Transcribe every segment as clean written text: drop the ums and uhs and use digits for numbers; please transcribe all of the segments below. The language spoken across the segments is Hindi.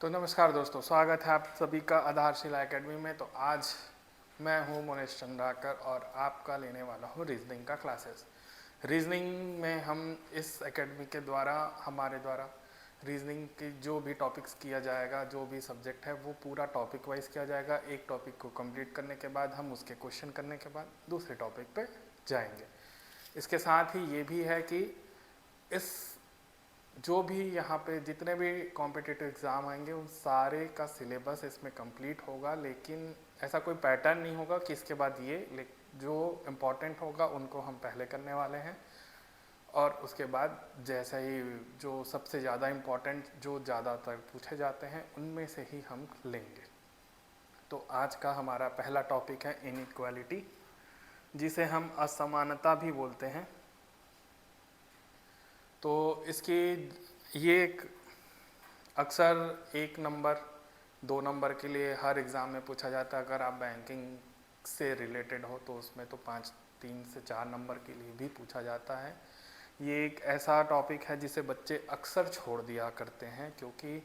तो नमस्कार दोस्तों, स्वागत है आप सभी का आधारशिला एकेडमी में। तो आज मैं हूं मोनेश चंद्राकर और आपका लेने वाला हूं रीजनिंग का क्लासेस। रीजनिंग में हम इस एकेडमी के द्वारा हमारे द्वारा रीजनिंग की जो भी टॉपिक्स किया जाएगा, जो भी सब्जेक्ट है वो पूरा टॉपिक वाइज किया जाएगा। एक टॉपिक को कंप्लीट करने के बाद हम उसके क्वेश्चन करने के बाद दूसरे टॉपिक पे जाएंगे। इसके साथ ही ये भी है कि इस जो भी यहाँ पे जितने भी कॉम्पिटिटिव एग्ज़ाम आएंगे उन सारे का सिलेबस इसमें कंप्लीट होगा, लेकिन ऐसा कोई पैटर्न नहीं होगा कि इसके बाद ये जो इम्पोर्टेंट होगा उनको हम पहले करने वाले हैं और उसके बाद जैसे ही जो सबसे ज़्यादा इम्पोर्टेंट जो ज़्यादातर पूछे जाते हैं उनमें से ही हम लेंगे। तो आज का हमारा पहला टॉपिक है इनइक्वालिटी, जिसे हम असमानता भी बोलते हैं। तो इसकी ये एक अक्सर 1 नंबर 2 नंबर के लिए हर एग्ज़ाम में पूछा जाता है। अगर आप बैंकिंग से रिलेटेड हो तो उसमें तो 3 से 4 नंबर के लिए भी पूछा जाता है। ये एक ऐसा टॉपिक है जिसे बच्चे अक्सर छोड़ दिया करते हैं, क्योंकि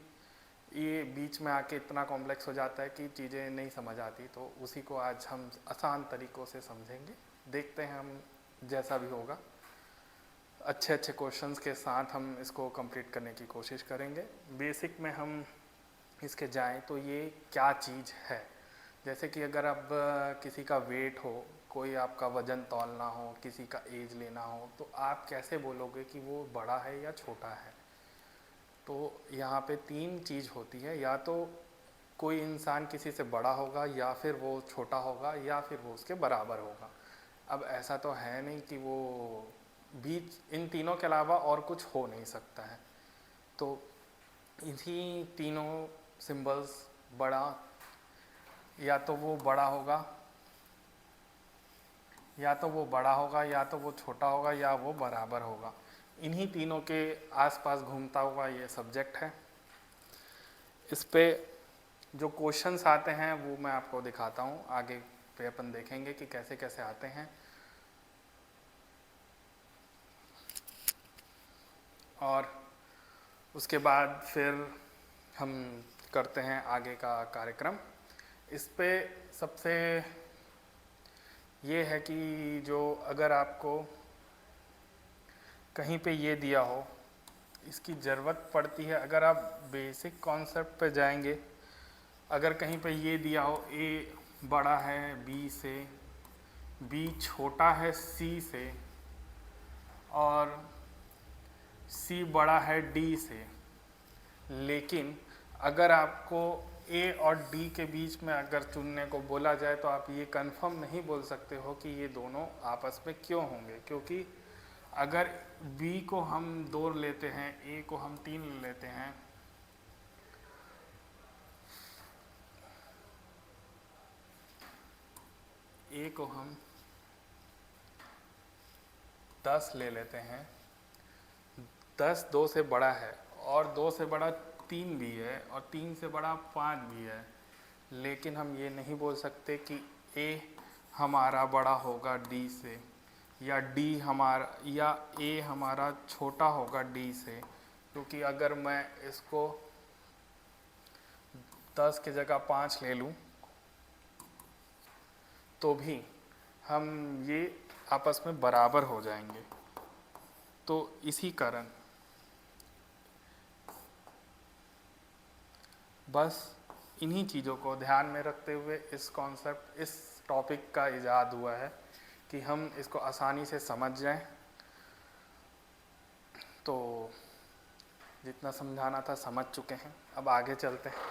ये बीच में आके इतना कॉम्प्लेक्स हो जाता है कि चीज़ें नहीं समझ आती। तो उसी को आज हम आसान तरीक़ों से समझेंगे। देखते हैं हम जैसा भी होगा, अच्छे क्वेश्चंस के साथ हम इसको कंप्लीट करने की कोशिश करेंगे। बेसिक में हम इसके जाएं तो ये क्या चीज़ है। जैसे कि अगर अब किसी का वेट हो, कोई आपका वज़न तौलना हो, किसी का एज लेना हो, तो आप कैसे बोलोगे कि वो बड़ा है या छोटा है। तो यहाँ पे 3 चीज़ होती है, या तो कोई इंसान किसी से बड़ा होगा, या फिर वो छोटा होगा, या फिर वो उसके बराबर होगा। अब ऐसा तो है नहीं कि वो बीच इन तीनों के अलावा और कुछ हो नहीं सकता है। तो इन्हीं तीनों सिंबल्स बड़ा, या तो वो बड़ा होगा, या तो वो बड़ा होगा, या तो वो छोटा होगा, या वो बराबर होगा। इन्हीं तीनों के आसपास घूमता हुआ ये सब्जेक्ट है। इस पे जो क्वेश्चंस आते हैं वो मैं आपको दिखाता हूँ। आगे पे अपन देखेंगे कि कैसे कैसे आते हैं और उसके बाद फिर हम करते हैं आगे का कार्यक्रम। इस पे सबसे ये है कि जो अगर आपको कहीं पे ये दिया हो, इसकी ज़रूरत पड़ती है। अगर आप बेसिक कॉन्सेप्ट पे जाएंगे, अगर कहीं पे ये दिया हो ए बड़ा है बी से, बी छोटा है सी से, और सी बड़ा है डी से, लेकिन अगर आपको ए और डी के बीच में अगर चुनने को बोला जाए तो आप ये कंफर्म नहीं बोल सकते हो कि ये दोनों आपस में क्यों होंगे। क्योंकि अगर बी को हम 2 लेते हैं, ए को हम 3 लेते हैं, ए को हम 10 ले लेते हैं, 10 2 से बड़ा है, और 2 से बड़ा 3 भी है, और 3 से बड़ा 5 भी है, लेकिन हम ये नहीं बोल सकते कि ए हमारा बड़ा होगा डी से, या डी हमारा, या ए हमारा छोटा होगा डी से। क्योंकि अगर मैं इसको 10 की जगह 5 ले लूँ तो भी हम ये आपस में बराबर हो जाएंगे। तो इसी कारण बस इन्हीं चीज़ों को ध्यान में रखते हुए इस कॉन्सेप्ट, इस टॉपिक का इजाद हुआ है कि हम इसको आसानी से समझ जाएं। तो जितना समझाना था समझ चुके हैं, अब आगे चलते हैं।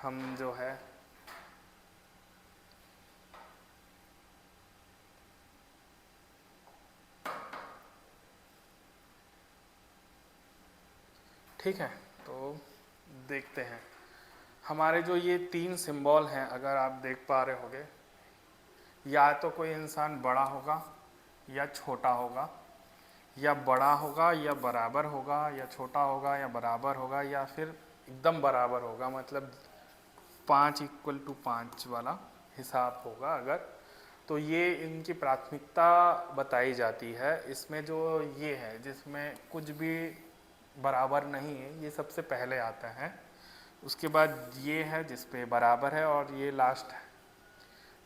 हम जो है ठीक है, तो देखते हैं हमारे जो ये 3 सिंबल हैं। अगर आप देख पा रहे होंगे, या तो कोई इंसान बड़ा होगा या छोटा होगा, या बड़ा होगा या बराबर होगा, या छोटा होगा या बराबर होगा, या फिर एकदम बराबर होगा। मतलब 5 = 5 वाला हिसाब होगा। अगर तो ये इनकी प्राथमिकता बताई जाती है। इसमें जो ये है जिसमें कुछ भी बराबर नहीं है, ये सबसे पहले आता है। उसके बाद ये है जिस पे बराबर है और ये लास्ट है।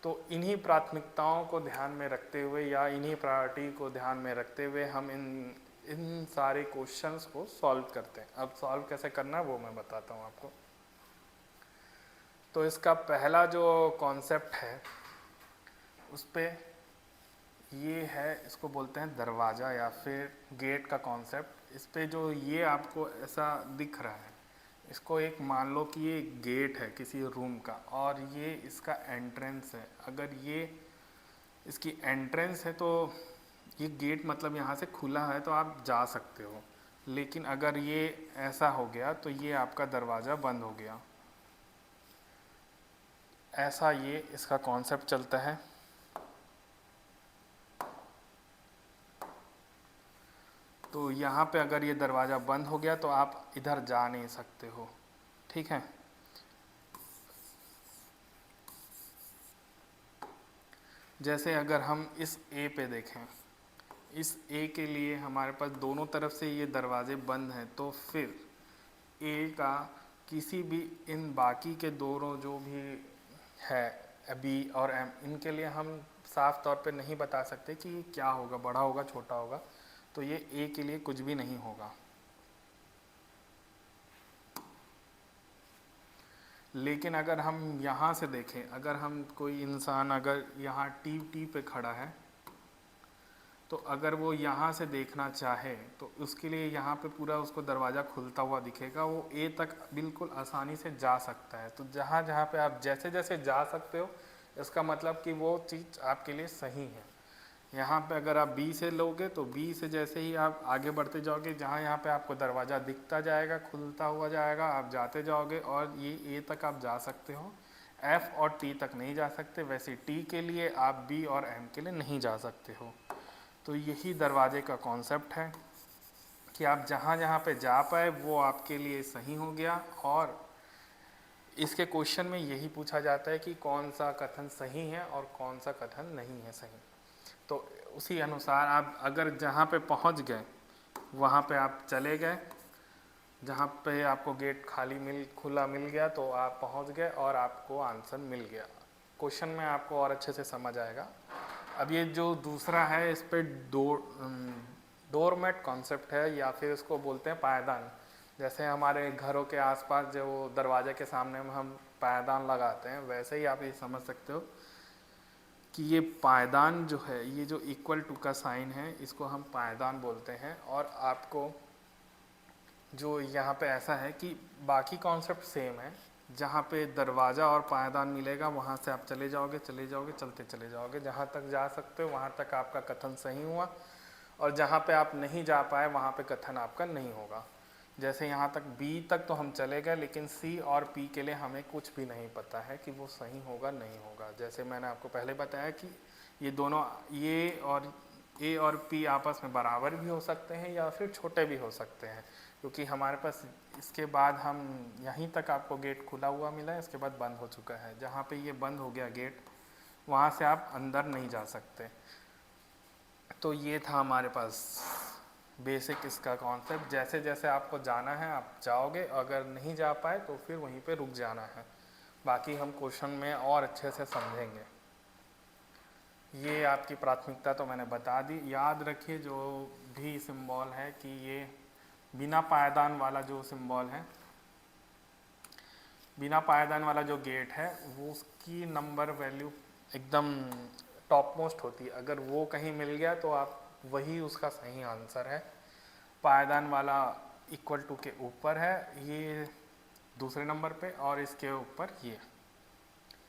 तो इन्हीं प्राथमिकताओं को ध्यान में रखते हुए या इन्हीं प्रायोरिटी को ध्यान में रखते हुए हम इन सारे क्वेश्चंस को सॉल्व करते हैं। अब सॉल्व कैसे करना है वो मैं बताता हूँ आपको। तो इसका पहला जो कॉन्सेप्ट है उस पे ये है, इसको बोलते हैं दरवाज़ा या फिर गेट का कॉन्सेप्ट। इस पे जो ये आपको ऐसा दिख रहा है, इसको एक मान लो कि ये गेट है किसी रूम का और ये इसका एंट्रेंस है। अगर ये इसकी एंट्रेंस है तो ये गेट मतलब यहाँ से खुला है तो आप जा सकते हो, लेकिन अगर ये ऐसा हो गया तो ये आपका दरवाज़ा बंद हो गया। ऐसा ये इसका कॉन्सेप्ट चलता है। तो यहाँ पे अगर ये दरवाज़ा बंद हो गया तो आप इधर जा नहीं सकते हो, ठीक है। जैसे अगर हम इस ए पे देखें, इस ए के लिए हमारे पास दोनों तरफ से ये दरवाजे बंद हैं, तो फिर ए का किसी भी इन बाकी के दोनों जो भी है बी और एम, इनके लिए हम साफ तौर पे नहीं बता सकते कि क्या होगा, बड़ा होगा छोटा होगा। तो ये ए के लिए कुछ भी नहीं होगा। लेकिन अगर हम यहाँ से देखें, अगर हम कोई इंसान अगर यहाँ टी पे खड़ा है तो अगर वो यहाँ से देखना चाहे तो उसके लिए यहाँ पे पूरा उसको दरवाज़ा खुलता हुआ दिखेगा, वो ए तक बिल्कुल आसानी से जा सकता है। तो जहाँ जहाँ पे आप जैसे जैसे जा सकते हो, इसका मतलब कि वो चीज़ आपके लिए सही है। यहाँ पे अगर आप बी से लोगे तो बी से जैसे ही आप आगे बढ़ते जाओगे, जहाँ यहाँ पे आपको दरवाज़ा दिखता जाएगा, खुलता हुआ जाएगा, आप जाते जाओगे और ये ए तक आप जा सकते हो। एफ और टी तक नहीं जा सकते, वैसे टी के लिए आप बी और एम के लिए नहीं जा सकते हो। तो यही दरवाजे का कॉन्सेप्ट है कि आप जहाँ जहाँ पे जा पाए वो आपके लिए सही हो गया। और इसके क्वेश्चन में यही पूछा जाता है कि कौन सा कथन सही है और कौन सा कथन नहीं है सही। तो उसी अनुसार आप अगर जहाँ पे पहुँच गए वहाँ पे आप चले गए, जहाँ पे आपको गेट खुला मिल गया तो आप पहुँच गए और आपको आंसर मिल गया। क्वेश्चन में आपको और अच्छे से समझ आएगा। अब ये जो दूसरा है, इस पे डोरमेट कॉन्सेप्ट है या फिर इसको बोलते हैं पायदान। जैसे हमारे घरों के आसपास जो दरवाजे के सामने में हम पायदान लगाते हैं, वैसे ही आप ये समझ सकते हो कि ये पायदान जो है, ये जो इक्वल टू का साइन है, इसको हम पायदान बोलते हैं। और आपको जो यहाँ पे ऐसा है कि बाकी कॉन्सेप्ट सेम है, जहाँ पे दरवाज़ा और पायदान मिलेगा वहाँ से आप चले जाओगे चलते चले जाओगे, जहाँ तक जा सकते हो वहाँ तक आपका कथन सही हुआ, और जहाँ पे आप नहीं जा पाए वहाँ पे कथन आपका नहीं होगा। जैसे यहाँ तक बी तक तो हम चले गए, लेकिन सी और पी के लिए हमें कुछ भी नहीं पता है कि वो सही होगा नहीं होगा। जैसे मैंने आपको पहले बताया कि ये दोनों ये और ए और पी आपस में बराबर भी हो सकते हैं या फिर छोटे भी हो सकते हैं, क्योंकि हमारे पास इसके बाद हम यहीं तक आपको गेट खुला हुआ मिला है, इसके बाद बंद हो चुका है। जहाँ पे ये बंद हो गया गेट, वहाँ से आप अंदर नहीं जा सकते। तो ये था हमारे पास बेसिक इसका कॉन्सेप्ट। जैसे जैसे आपको जाना है आप जाओगे, अगर नहीं जा पाए तो फिर वहीं पे रुक जाना है। बाकी हम क्वेश्चन में और अच्छे से समझेंगे। ये आपकी प्राथमिकता तो मैंने बता दी। याद रखिए जो भी सिंबल है कि ये बिना पायदान वाला जो सिंबल है, बिना पायदान वाला जो गेट है, वो उसकी नंबर वैल्यू एकदम टॉप मोस्ट होती है। अगर वो कहीं मिल गया तो आप वही उसका सही आंसर है। पायदान वाला इक्वल टू के ऊपर है, ये दूसरे नंबर पे, और इसके ऊपर ये।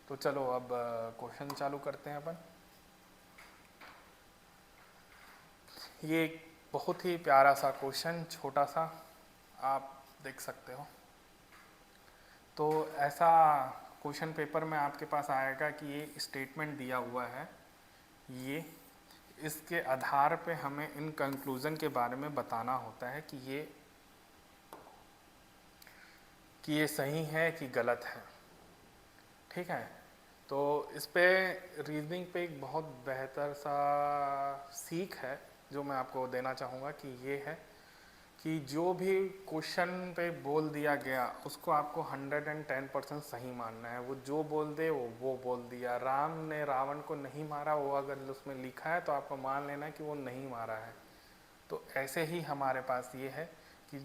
तो चलो अब क्वेश्चन चालू करते हैं अपन। ये एक बहुत ही प्यारा सा क्वेश्चन, छोटा सा, आप देख सकते हो। तो ऐसा क्वेश्चन पेपर में आपके पास आएगा कि ये स्टेटमेंट दिया हुआ है, ये इसके आधार पे हमें इन कंक्लूज़न के बारे में बताना होता है कि ये सही है कि गलत है, ठीक है। तो इस पे रीजनिंग पे एक बहुत बेहतर सा सीख है जो मैं आपको देना चाहूँगा कि ये है कि जो भी क्वेश्चन पे बोल दिया गया उसको आपको 110% सही मानना है। वो जो बोल दे वो बोल दिया। राम ने रावण को नहीं मारा, वो अगर उसमें लिखा है तो आपको मान लेना कि वो नहीं मारा है। तो ऐसे ही हमारे पास ये है कि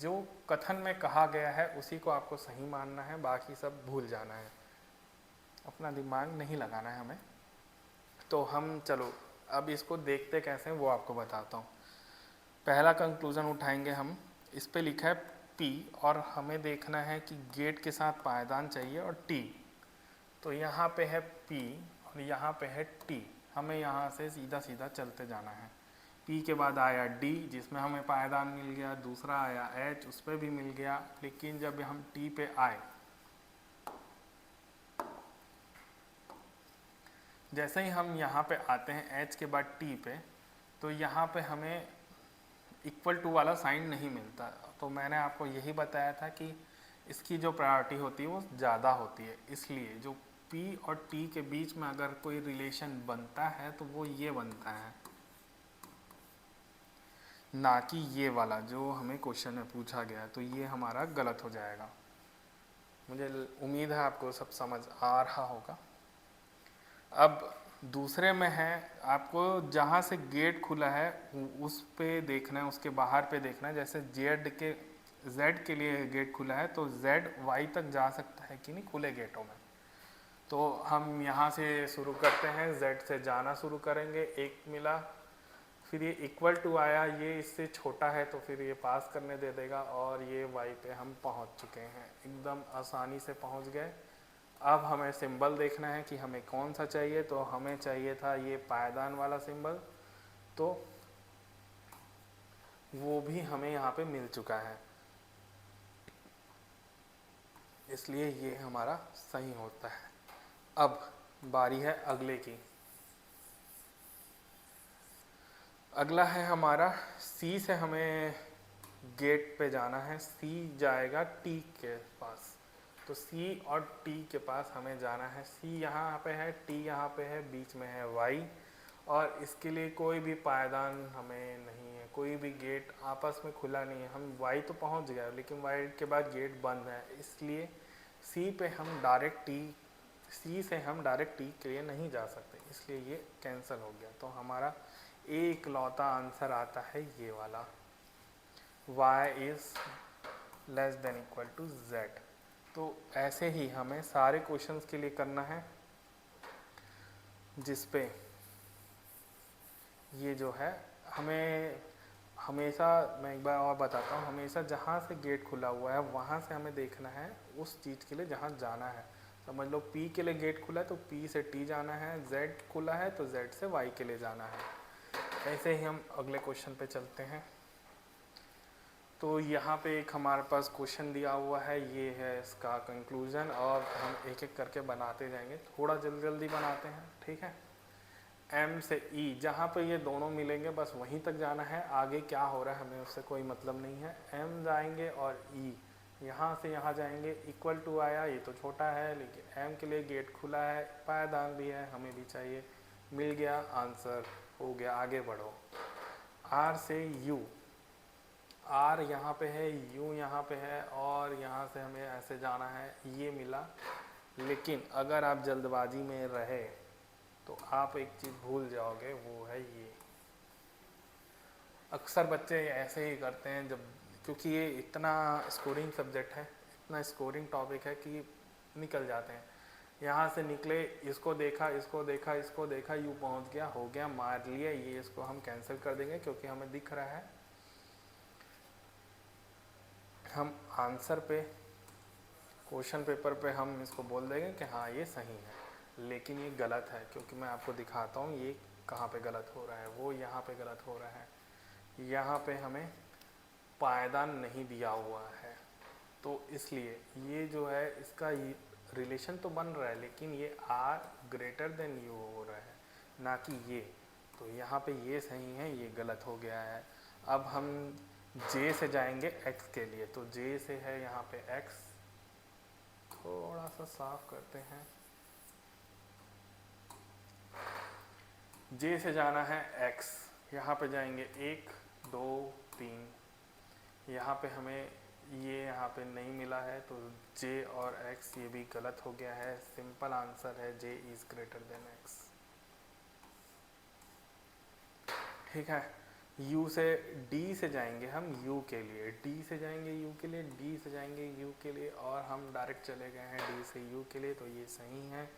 जो कथन में कहा गया है उसी को आपको सही मानना है, बाकी सब भूल जाना है, अपना दिमाग नहीं लगाना है हमें। तो हम चलो अब इसको देखते कैसे हैं वो आपको बताता हूँ। पहला कंक्लूजन उठाएंगे हम, इस पे लिखा है P और हमें देखना है कि गेट के साथ पायदान चाहिए और T। तो यहाँ पे है P और यहाँ पे है T, हमें यहाँ से सीधा सीधा चलते जाना है। P के बाद आया D जिसमें हमें पायदान मिल गया, दूसरा आया H, उस पर भी मिल गया। लेकिन जब हम T पे आए, जैसे ही हम यहाँ पे आते हैं H के बाद T पे, तो यहाँ पे हमें इक्वल टू वाला साइन नहीं मिलता। तो मैंने आपको यही बताया था कि इसकी जो प्रायोरिटी होती है वो ज़्यादा होती है, इसलिए जो P और T के बीच में अगर कोई रिलेशन बनता है तो वो ये बनता है, ना कि ये वाला जो हमें क्वेश्चन में पूछा गया। तो ये हमारा गलत हो जाएगा। मुझे उम्मीद है आपको सब समझ आ रहा होगा। अब दूसरे में है, आपको जहाँ से गेट खुला है उस पे देखना है, उसके बाहर पे देखना है। जैसे Z के लिए गेट खुला है तो Z Y तक जा सकता है कि नहीं खुले गेटों में। तो हम यहाँ से शुरू करते हैं, Z से जाना शुरू करेंगे, 1 मिला, फिर ये इक्वल टू आया, ये इससे छोटा है तो फिर ये पास करने दे देगा और ये Y पे हम पहुँच चुके हैं, एकदम आसानी से पहुँच गए। अब हमें सिंबल देखना है कि हमें कौन सा चाहिए। तो हमें चाहिए था ये पायदान वाला सिंबल, तो वो भी हमें यहाँ पे मिल चुका है, इसलिए ये हमारा सही होता है। अब बारी है अगले की। अगला है हमारा C से हमें गेट पे जाना है। C जाएगा T के पास, तो C और T के पास हमें जाना है। C यहाँ पे है, T यहाँ पे है, बीच में है Y, और इसके लिए कोई भी पायदान हमें नहीं है, कोई भी गेट आपस में खुला नहीं है। हम Y तो पहुँच गए लेकिन Y के बाद गेट बंद है, इसलिए C पे हम डायरेक्ट C से हम डायरेक्ट T के लिए नहीं जा सकते, इसलिए ये कैंसिल हो गया। तो हमारा एक लौता आंसर आता है ये वाला, y is less than equal to z। तो ऐसे ही हमें सारे क्वेश्चंस के लिए करना है, जिस पे ये जो है हमें हमेशा, मैं एक बार और बताता हूँ, हमेशा जहाँ से गेट खुला हुआ है वहाँ से हमें देखना है उस चीज़ के लिए जहाँ जाना है। समझ लो P के लिए गेट खुला है तो P से T जाना है, Z खुला है तो Z से Y के लिए जाना है। ऐसे ही हम अगले क्वेश्चन पे चलते हैं। तो यहाँ पे एक हमारे पास क्वेश्चन दिया हुआ है, ये है इसका कंक्लूजन, और हम एक एक करके बनाते जाएंगे, थोड़ा जल्दी जल्दी बनाते हैं, ठीक है। M से E, जहाँ पे ये दोनों मिलेंगे बस वहीं तक जाना है, आगे क्या हो रहा है हमें उससे कोई मतलब नहीं है। M जाएंगे और E यहाँ से यहाँ जाएंगे, इक्वल टू आया, ये तो छोटा है लेकिन M के लिए गेट खुला है, पायदान भी है, हमें भी चाहिए, मिल गया, आंसर हो गया, आगे बढ़ो। R से U, R यहाँ पे है, U यहाँ पे है, और यहाँ से हमें ऐसे जाना है, ये मिला। लेकिन अगर आप जल्दबाजी में रहे तो आप एक चीज़ भूल जाओगे, वो है ये। अक्सर बच्चे ऐसे ही करते हैं, जब क्योंकि ये इतना स्कोरिंग सब्जेक्ट है, इतना स्कोरिंग टॉपिक है कि निकल जाते हैं। यहाँ से निकले, इसको देखा, इसको देखा, इसको देखा, यूँ पहुँच गया, हो गया, मार लिया, ये इसको हम कैंसिल कर देंगे क्योंकि हमें दिख रहा है। हम आंसर पे, क्वेश्चन पेपर पे हम इसको बोल देंगे कि हाँ ये सही है, लेकिन ये गलत है, क्योंकि मैं आपको दिखाता हूँ ये कहाँ पे गलत हो रहा है। वो यहाँ पे गलत हो रहा है, यहाँ पे हमें पायदान नहीं दिया हुआ है, तो इसलिए ये जो है इसका रिलेशन तो बन रहा है लेकिन ये R ग्रेटर देन U हो रहा है, ना कि ये। तो यहाँ पे ये सही है, ये गलत हो गया है। अब हम J से जाएंगे X के लिए, तो J से है यहाँ पे X, थोड़ा सा साफ करते हैं। J से जाना है X, यहाँ पे जाएंगे 1 2 3 यहाँ पे हमें ये यहाँ पे नहीं मिला है, तो जे और एक्स ये भी गलत हो गया है। सिंपल आंसर है जे इज़ ग्रेटर देन एक्स। ठीक है, u से d से जाएंगे हम u के लिए, d से जाएंगे u के लिए, d से जाएंगे u के लिए, और हम डायरेक्ट चले गए हैं d से u के लिए, तो ये सही है।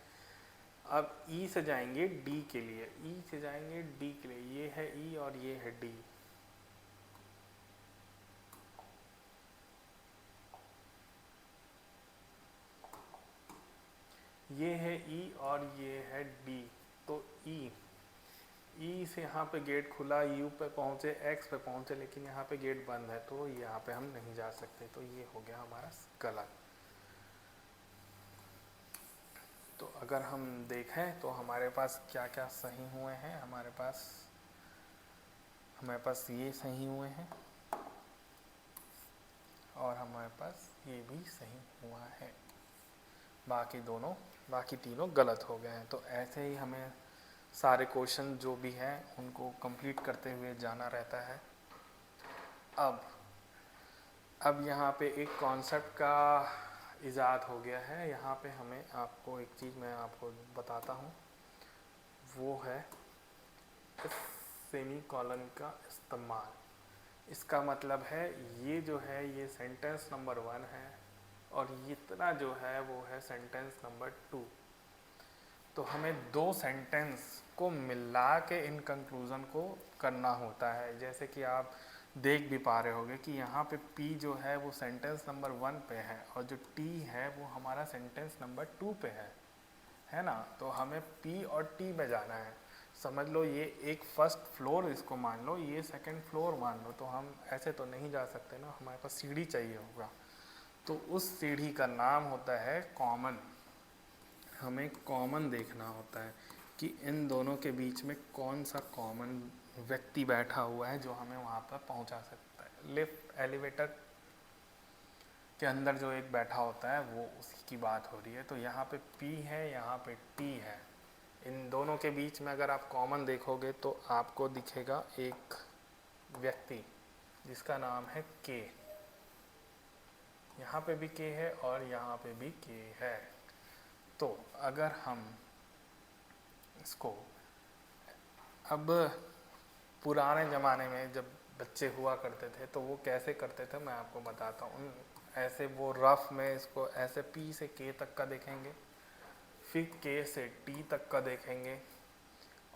अब e से जाएंगे d के लिए, e से जाएंगे d के लिए, ये है e और ये है d। ये है e और ये है d, तो ई से यहाँ पे गेट खुला, यू पे पहुँचे, एक्स पे पहुँचे, लेकिन यहाँ पे गेट बंद है, तो यहाँ पे हम नहीं जा सकते, तो ये हो गया हमारा गलत। तो अगर हम देखें तो हमारे पास क्या क्या सही हुए हैं, हमारे पास ये सही हुए हैं और हमारे पास ये भी सही हुआ है, बाकी तीनों गलत हो गए हैं। तो ऐसे ही हमें सारे क्वेश्चन जो भी हैं उनको कंप्लीट करते हुए जाना रहता है। अब यहाँ पे एक कॉन्सेप्ट का इजाद हो गया है। यहाँ पे हमें आपको एक चीज़ मैं आपको बताता हूँ, वो है सेमी कॉलन का इस्तेमाल। इसका मतलब है ये जो है ये सेंटेंस नंबर 1 है और इतना जो है वो है सेंटेंस नंबर 2। तो हमें दो सेंटेंस को मिला के इन कंक्लूज़न को करना होता है। जैसे कि आप देख भी पा रहे होंगे कि यहाँ पे P जो है वो सेंटेंस नंबर 1 पे है और जो T है वो हमारा सेंटेंस नंबर 2 पे है ना। तो हमें P और T में जाना है। समझ लो ये एक फर्स्ट फ्लोर इसको मान लो, ये सेकंड फ्लोर मान लो, तो हम ऐसे तो नहीं जा सकते ना, हमारे पास सीढ़ी चाहिए होगा। तो उस सीढ़ी का नाम होता है कॉमन। हमें कॉमन देखना होता है कि इन दोनों के बीच में कौन सा कॉमन व्यक्ति बैठा हुआ है जो हमें वहाँ पर पहुँचा सकता है। लिफ्ट एलिवेटर के अंदर जो एक बैठा होता है वो उसी की बात हो रही है। तो यहाँ पे P है, यहाँ पे T है। इन दोनों के बीच में अगर आप कॉमन देखोगे तो आपको दिखेगा एक व्यक्ति जिसका नाम है K। यहाँ पे भी K है और यहाँ पे भी K है। तो अगर हम इसको अब पुराने ज़माने में जब बच्चे हुआ करते थे तो वो कैसे करते थे मैं आपको बताता हूँ। ऐसे वो रफ में इसको ऐसे P से K तक का देखेंगे, फिर K से T तक का देखेंगे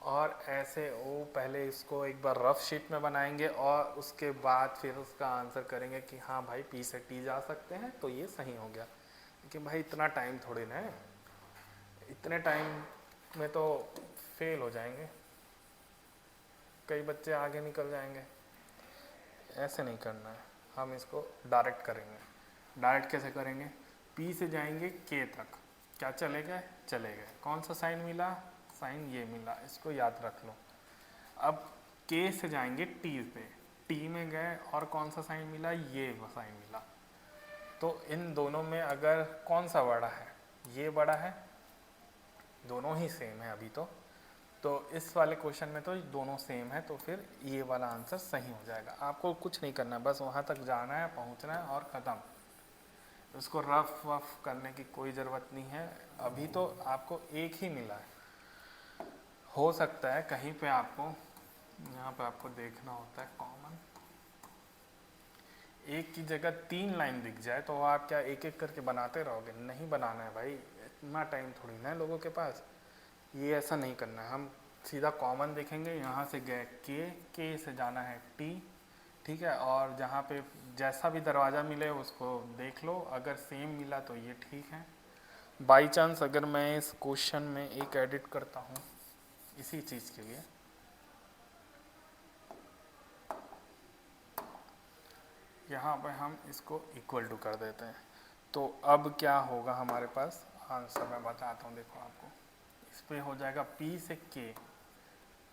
और ऐसे वो पहले इसको एक बार रफ शीट में बनाएंगे और उसके बाद फिर उसका आंसर करेंगे कि हाँ भाई P से T जा सकते हैं, तो ये सही हो गया। लेकिन भाई इतना टाइम थोड़ी ना है, इतने टाइम में तो फेल हो जाएंगे, कई बच्चे आगे निकल जाएंगे। ऐसे नहीं करना है, हम इसको डायरेक्ट करेंगे। डायरेक्ट कैसे करेंगे? P से जाएंगे K तक, क्या चले गए, कौन सा साइन मिला? साइन ये मिला, इसको याद रख लो। अब K से जाएंगे T पे, T में गए और कौन सा साइन मिला? ये साइन मिला। तो इन दोनों में अगर कौन सा बड़ा है? ये बड़ा है, दोनों ही सेम है अभी तो इस वाले क्वेश्चन में तो दोनों सेम है, तो फिर ये वाला आंसर सही हो जाएगा। आपको कुछ नहीं करना, बस वहाँ तक जाना है, पहुँचना है और ख़त्म। उसको रफ वफ करने की कोई ज़रूरत नहीं है। अभी तो आपको एक ही मिला है, हो सकता है कहीं पे आपको यहाँ पे आपको देखना होता है कॉमन, एक की जगह 3 लाइन दिख जाए तो आप क्या एक एक करके बनाते रहोगे? नहीं बनाना है भाई, इतना टाइम थोड़ी ना है लोगों के पास। ये ऐसा नहीं करना है, हम सीधा कॉमन देखेंगे। यहाँ से गए के से जाना है T, ठीक है। और जहाँ पे जैसा भी दरवाज़ा मिले उसको देख लो, अगर सेम मिला तो ये ठीक है। बाई चांस अगर मैं इस क्वेश्चन में एक एडिट करता हूँ इसी चीज़ के लिए, यहाँ पे हम इसको इक्वल टू कर देते हैं, तो अब क्या होगा हमारे पास आंसर मैं बताता हूँ। देखो आपको इस पे हो जाएगा P से K,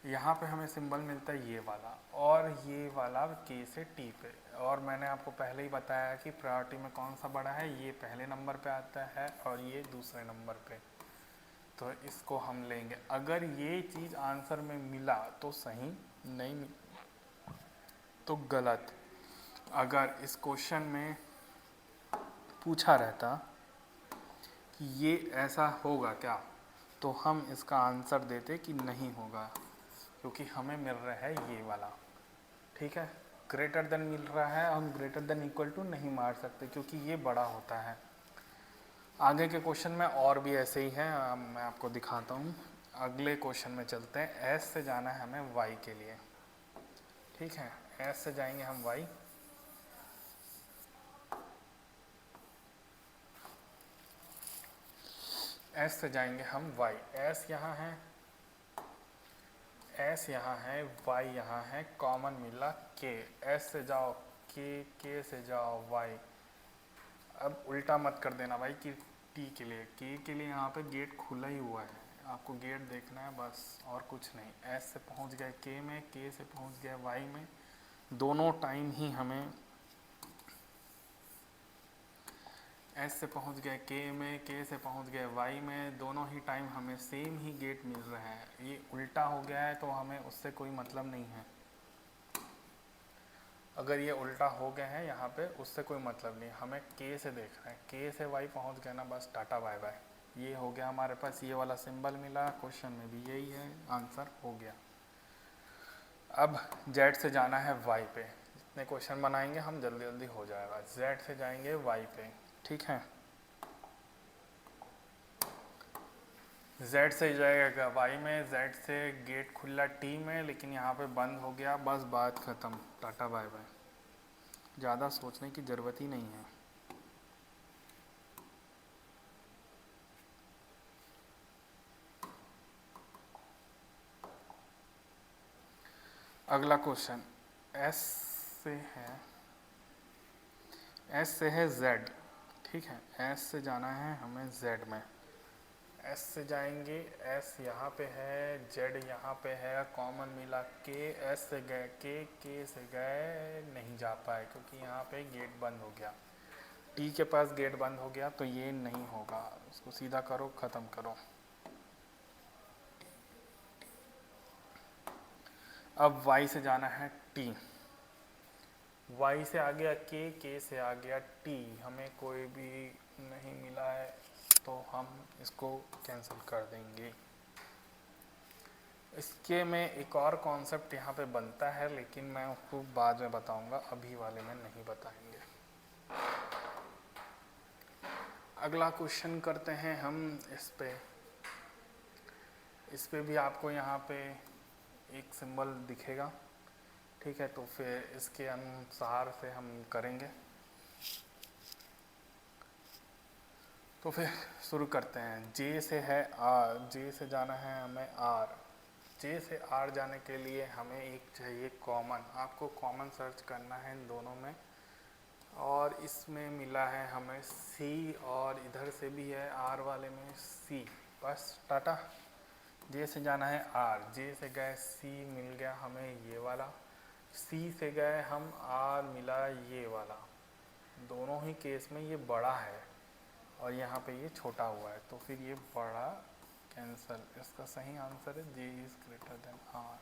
यहाँ पे हमें सिंबल मिलता है ये वाला, और ये वाला K से T पे। और मैंने आपको पहले ही बताया कि प्रायोरिटी में कौन सा बड़ा है, ये पहले नंबर पे आता है और ये दूसरे नंबर पे, तो इसको हम लेंगे। अगर ये चीज़ आंसर में मिला तो सही, नहीं तो गलत। अगर इस क्वेश्चन में पूछा रहता कि ये ऐसा होगा क्या, तो हम इसका आंसर देते कि नहीं होगा, क्योंकि हमें मिल रहा है ये वाला। ठीक है, ग्रेटर देन मिल रहा है, हम ग्रेटर देन इक्वल टू नहीं मार सकते क्योंकि ये बड़ा होता है। आगे के क्वेश्चन में और भी ऐसे ही हैं, मैं आपको दिखाता हूँ। अगले क्वेश्चन में चलते हैं। एस से जाना है हमें वाई के लिए। ठीक है, एस से जाएंगे हम वाई। एस से जाएंगे हम वाई। एस यहाँ है, एस यहाँ है, वाई यहाँ है, कॉमन मिला के। एस से जाओ के से जाओ वाई। अब उल्टा मत कर देना भाई कि टी के लिए, के लिए यहाँ पे गेट खुला ही हुआ है, आपको गेट देखना है बस, और कुछ नहीं। एस से पहुँच गए के में, के से पहुँच गए वाई में। दोनों टाइम ही हमें एस से पहुंच गए के में, के से पहुंच गए वाई में, दोनों ही टाइम हमें सेम ही गेट मिल रहा है। ये उल्टा हो गया है तो हमें उससे कोई मतलब नहीं है। अगर ये उल्टा हो गए हैं यहाँ पे, उससे कोई मतलब नहीं, हमें के से देख रहे हैं। के से वाई पहुंच गए ना, बस टाटा बाय बाय। ये हो गया हमारे पास, ये वाला सिंबल मिला। क्वेश्चन में भी यही है, आंसर हो गया। अब जेड से जाना है वाई पे। जितने क्वेश्चन बनाएंगे हम जल्दी जल्दी हो जाएगा। जेड से जाएंगे वाई पे। ठीक है, जेड से जाएगा वाई में, जेड से गेट खुला टी में, लेकिन यहाँ पे बंद हो गया। बस बात ख़त्म, टाटा बाय बाय। ज़्यादा सोचने की ज़रूरत ही नहीं है। अगला क्वेश्चन एस से है, एस से है जेड। ठीक है, एस से जाना है हमें जेड में। एस से जाएंगे, एस यहाँ पे है, जेड यहाँ पे है, कॉमन मिला के। एस से गए के से गए, नहीं जा पाए क्योंकि यहाँ पे गेट बंद हो गया। टी के पास गेट बंद हो गया तो ये नहीं होगा, उसको सीधा करो, ख़त्म करो। अब वाई से जाना है टी। वाई से आ गया के से आ गया टी, हमें कोई भी नहीं मिला है तो हम इसको कैंसिल कर देंगे। इसके में एक और कॉन्सेप्ट यहाँ पे बनता है, लेकिन मैं उसको बाद में बताऊंगा, अभी वाले में नहीं बताएंगे। अगला क्वेश्चन करते हैं हम इस पे भी आपको यहाँ पे एक सिंबल दिखेगा। ठीक है, तो फिर इसके अनुसार से हम करेंगे। तो फिर शुरू करते हैं। जे से है आर, जे से जाना है हमें आर। जे से आर जाने के लिए हमें एक चाहिए कॉमन। आपको कॉमन सर्च करना है इन दोनों में, और इसमें मिला है हमें सी, और इधर से भी है आर वाले में सी। बस टाटा। जे से जाना है आर, जे से गए सी, मिल गया हमें ये वाला। सी से गए हम आर, मिला ये वाला। दोनों ही केस में ये बड़ा है और यहाँ पे ये छोटा हुआ है, तो फिर ये बड़ा कैंसल। इसका सही आंसर है जे इज ग्रेटर देन आर।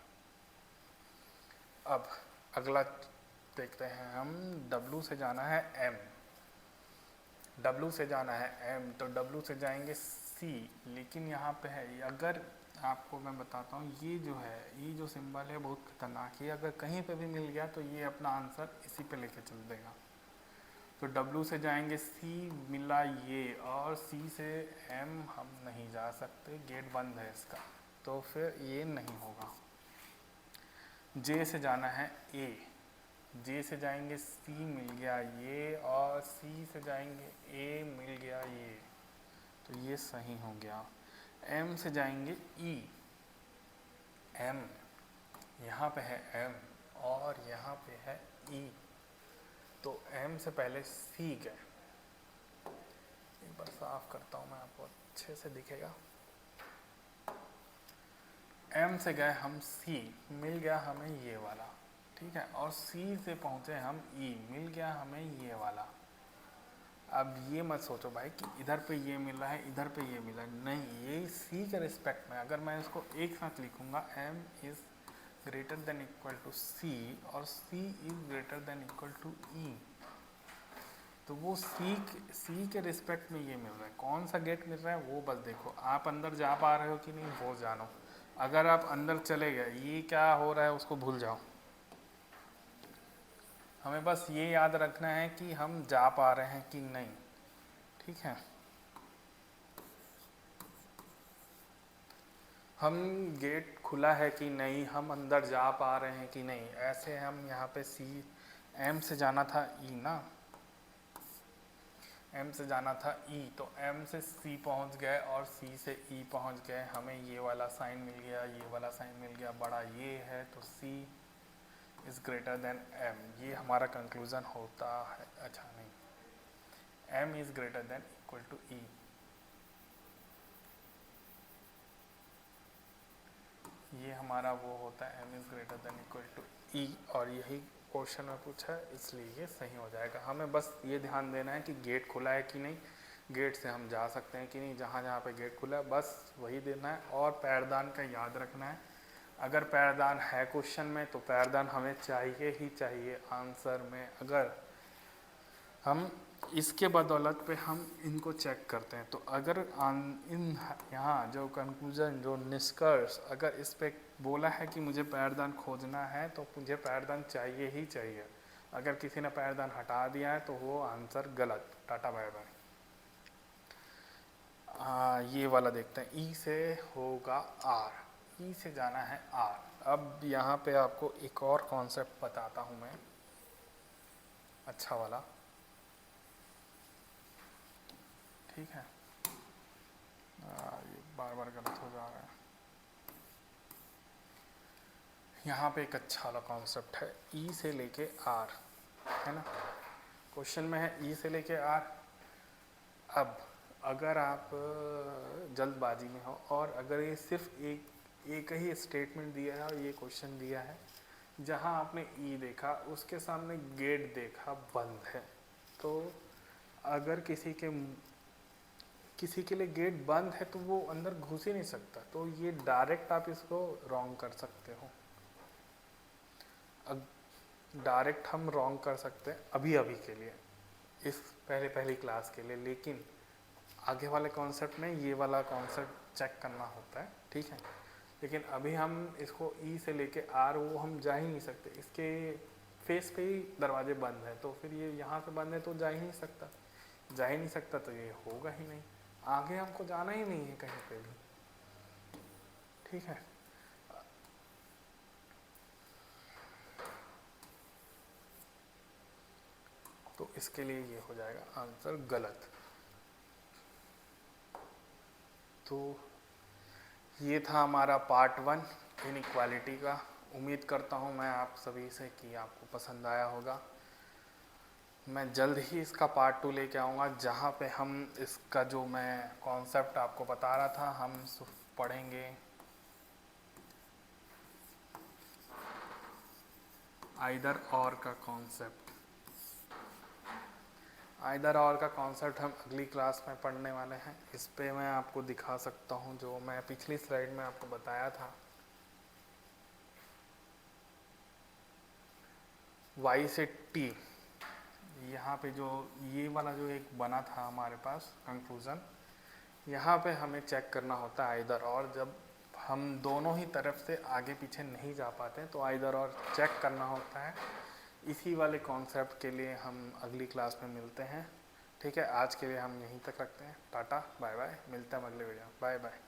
अब अगला देखते हैं हम। डब्लू से जाना है एम। डब्लू से जाना है एम, तो डब्लू से जाएंगे सी, लेकिन यहाँ पे है, अगर आपको मैं बताता हूँ, ये जो है, ये जो सिंबल है बहुत खतरनाक है। अगर कहीं पे भी मिल गया तो ये अपना आंसर इसी पे लेके चल देगा। तो डब्लू से जाएंगे सी, मिला ये, और सी से एम हम नहीं जा सकते, गेट बंद है इसका, तो फिर ये नहीं होगा। जे से जाना है ए। जे से जाएंगे सी, मिल गया ये, और सी से जाएंगे ए, मिल गया ये, तो ये सही हो गया। एम से जाएंगे ई। एम, यहाँ पे है एम और यहाँ पे है ई, तो एम से पहले सी गए। एक बार साफ करता हूँ मैं, आपको अच्छे से दिखेगा। एम से गए हम सी, मिल गया हमें ये वाला। ठीक है, और सी से पहुँचे हम ई, मिल गया हमें ये वाला। अब ये मत सोचो भाई कि इधर पे ये मिला है, इधर पे ये मिला है, नहीं, ये सी के रिस्पेक्ट में। अगर मैं इसको एक साथ लिखूँगा, M is greater than equal to C और C is greater than equal to E, तो वो सी के रिस्पेक्ट में ये मिल रहा है। कौन सा गेट मिल रहा है वो बस देखो, आप अंदर जा पा रहे हो कि नहीं वो जानो। अगर आप अंदर चले गए, ये क्या हो रहा है उसको भूल जाओ। हमें बस ये याद रखना है कि हम जा पा रहे हैं कि नहीं, ठीक है। हम गेट खुला है कि नहीं, हम अंदर जा पा रहे हैं कि नहीं, ऐसे हम यहाँ पे सी एम से जाना था ई ना, एम से जाना था ई, तो एम से सी पहुँच गए और सी से ई पहुँच गए, हमें ये वाला साइन मिल गया, ये वाला साइन मिल गया, बड़ा ये है, तो C is greater than M, ये हमारा कंक्लूज़न होता है। अच्छा नहीं, M is greater than equal to E, ये हमारा वो होता है M is greater than equal to E, और यही क्वेश्चन में पूछा है, इसलिए ये सही हो जाएगा। हमें बस ये ध्यान देना है कि गेट खुला है कि नहीं, गेट से हम जा सकते हैं कि नहीं, जहाँ जहाँ पे गेट खुला है बस वही देना है। और पैरदान का याद रखना है, अगर पैरदान है क्वेश्चन में तो पैरदान हमें चाहिए ही चाहिए आंसर में। अगर हम इसके बदौलत पे हम इनको चेक करते हैं, तो अगर इन यहाँ जो कंक्लूजन, जो निष्कर्ष, अगर इस पे बोला है कि मुझे पैरदान खोजना है तो मुझे पैरदान चाहिए ही चाहिए। अगर किसी ने पैरदान हटा दिया है तो वो आंसर गलत। Tata bye bye. ये वाला देखते हैं, ई से होगा आर, ई से जाना है आर। अब यहाँ पे आपको एक और कॉन्सेप्ट बताता हूँ मैं, अच्छा वाला, ठीक है। ये बार बार गलत हो जा रहा है। यहाँ पे एक अच्छा वाला कॉन्सेप्ट है, ई से लेके आर, है ना। क्वेश्चन में है ई से लेके आर। अब अगर आप जल्दबाजी में हो और अगर ये सिर्फ एक ही स्टेटमेंट दिया है और ये क्वेश्चन दिया है, जहाँ आपने ई देखा उसके सामने गेट देखा बंद है, तो अगर किसी के लिए गेट बंद है तो वो अंदर घुस ही नहीं सकता, तो ये डायरेक्ट आप इसको रॉन्ग कर सकते हो। डायरेक्ट हम रॉन्ग कर सकते हैं अभी अभी के लिए, इस पहली क्लास के लिए, लेकिन आगे वाले कॉन्सेप्ट में ये वाला कॉन्सेप्ट चेक करना होता है, ठीक है। लेकिन अभी हम इसको ई से लेके आर, वो हम जा ही नहीं सकते, इसके फेस पे ही दरवाजे बंद है, तो फिर ये यहाँ से बंद है तो जा ही नहीं सकता, तो ये होगा ही नहीं, आगे हमको जाना ही नहीं है कहीं पे भी, ठीक है। तो इसके लिए ये हो जाएगा आंसर गलत। तो ये था हमारा पार्ट 1 इनइक्वालिटी का। उम्मीद करता हूँ मैं आप सभी से कि आपको पसंद आया होगा। मैं जल्द ही इसका पार्ट 2 लेके आऊँगा, जहाँ पे हम इसका जो मैं कॉन्सेप्ट आपको बता रहा था, हम पढ़ेंगे आइदर और का कॉन्सेप्ट। आइदर और का कॉन्सेप्ट हम अगली क्लास में पढ़ने वाले हैं। इस पे मैं आपको दिखा सकता हूँ जो मैं पिछली स्लाइड में आपको बताया था, y से t, यहाँ पे जो ये वाला जो एक बना था हमारे पास कंक्लूज़न, यहाँ पे हमें चेक करना होता है आइदर और। जब हम दोनों ही तरफ से आगे पीछे नहीं जा पाते तो आइदर और चेक करना होता है। इसी वाले कॉन्सेप्ट के लिए हम अगली क्लास में मिलते हैं, ठीक है। आज के लिए हम यहीं तक रखते हैं। टाटा बाय बाय, मिलते हैं अगले वीडियो, बाय बाय।